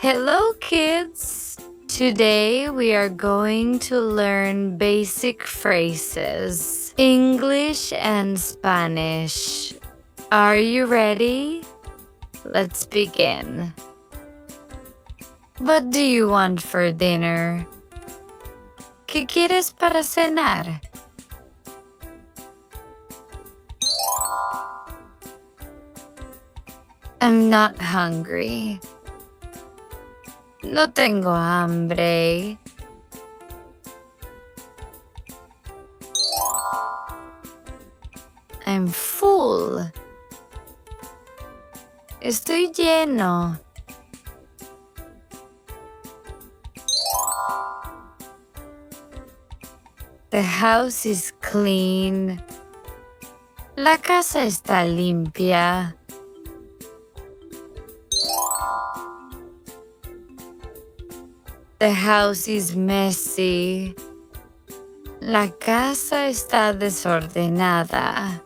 Hello, kids! Today we are going to learn basic phrases, English and Spanish. Are you ready? Let's begin. What do you want for dinner? ¿Qué quieres para cenar? I'm not hungry. No tengo hambre. I'm full. Estoy lleno. The house is clean. La casa está limpia. The house is messy. La casa está desordenada.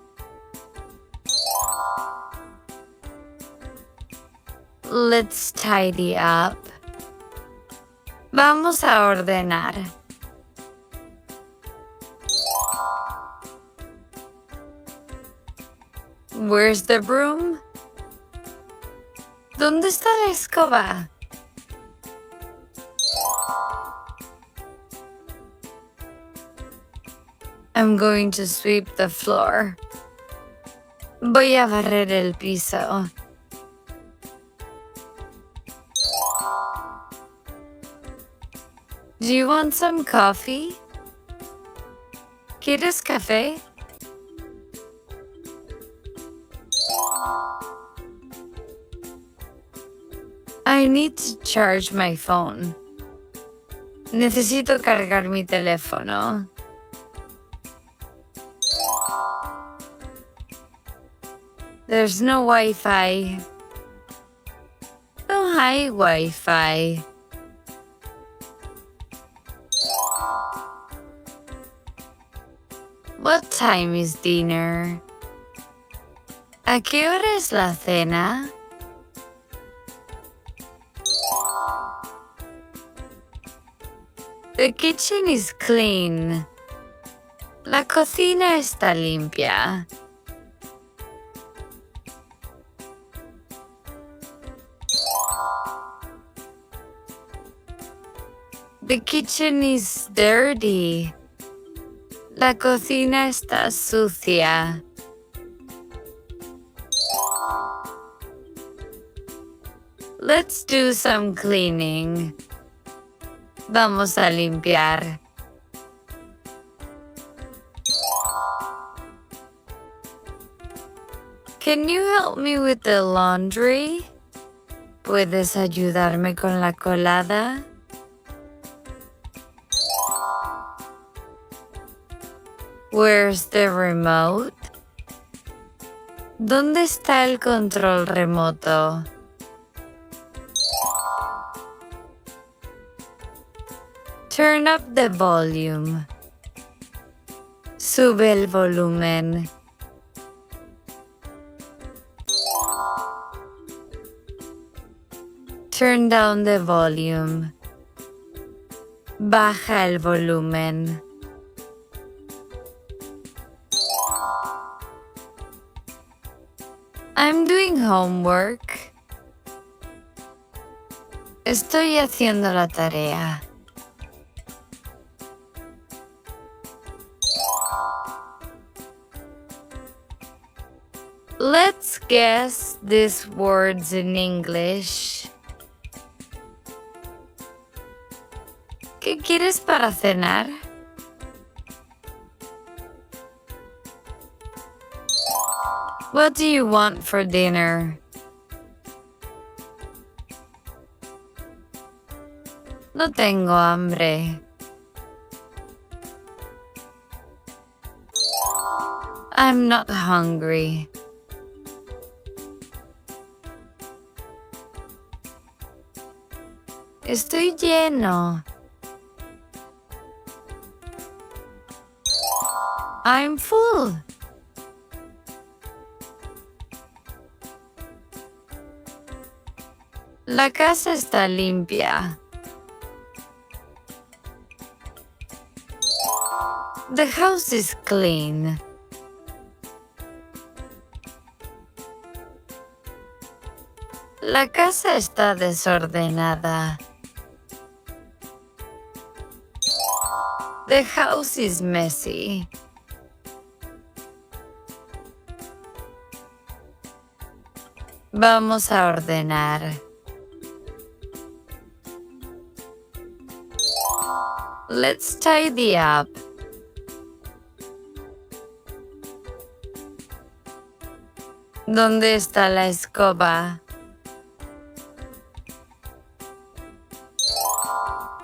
Let's tidy up. Vamos a ordenar. Where's the broom? ¿Dónde está la escoba? I'm going to sweep the floor. Voy a barrer el piso. Do you want some coffee? ¿Quieres café? I need to charge my phone. Necesito cargar mi teléfono. There's no Wi-Fi. No hay Wi-Fi. What time is dinner? ¿A qué hora es la cena? The kitchen is clean. La cocina está limpia. The kitchen is dirty. La cocina está sucia. Let's do some cleaning. Vamos a limpiar. Can you help me with the laundry? ¿Puedes ayudarme con la colada? Where's the remote? ¿Dónde está el control remoto? Turn up the volume. Sube el volumen. Turn down the volume. Baja el volumen. I'm doing homework. Estoy haciendo la tarea. Let's guess these words in English. ¿Qué quieres para cenar? What do you want for dinner? No tengo hambre. I'm not hungry. Estoy lleno. I'm full. La casa está limpia. The house is clean. La casa está desordenada. The house is messy. Vamos a ordenar. Let's tidy up. ¿Dónde está la escoba?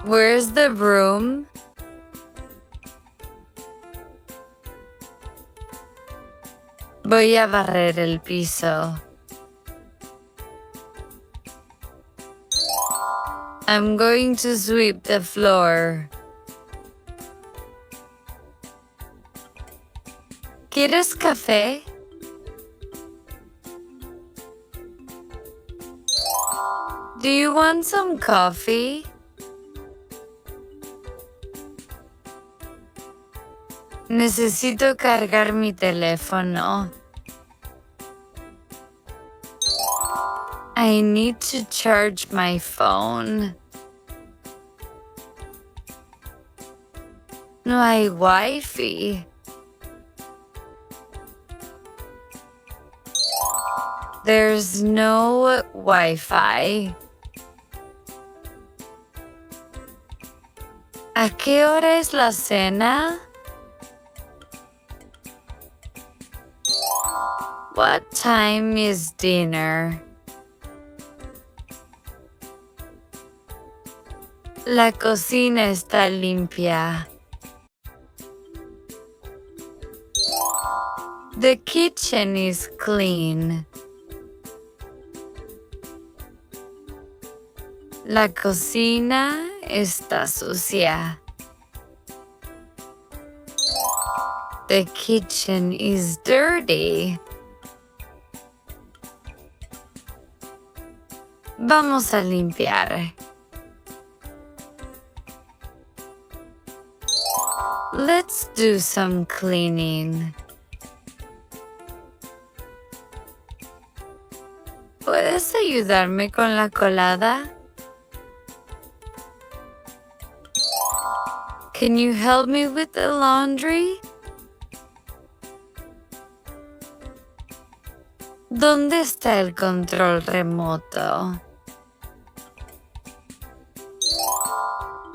Where's the broom? Voy a barrer el piso. I'm going to sweep the floor. ¿Quieres café? Do you want some coffee? Necesito cargar mi teléfono. I need to charge my phone. No hay Wi-Fi. There's no Wi-Fi. ¿A qué hora es la cena? What time is dinner? La cocina está limpia. The kitchen is clean. La cocina está sucia. The kitchen is dirty. Vamos a limpiar. Let's do some cleaning. ¿Puedes ayudarme con la colada? Can you help me with the laundry? ¿Dónde está el control remoto?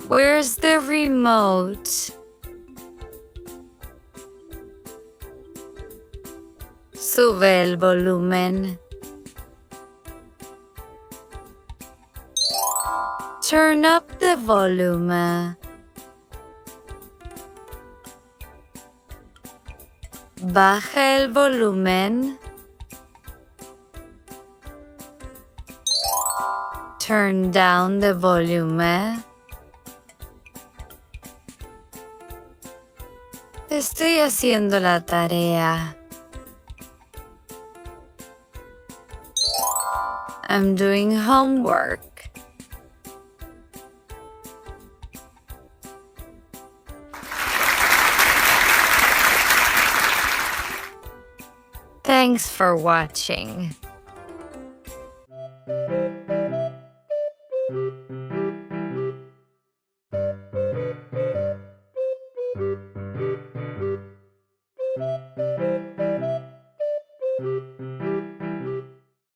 Where's the remote? Sube el volumen. Turn up the volume. Baja el volumen. Turn down the volume. Estoy haciendo la tarea. I'm doing homework. Thanks for watching.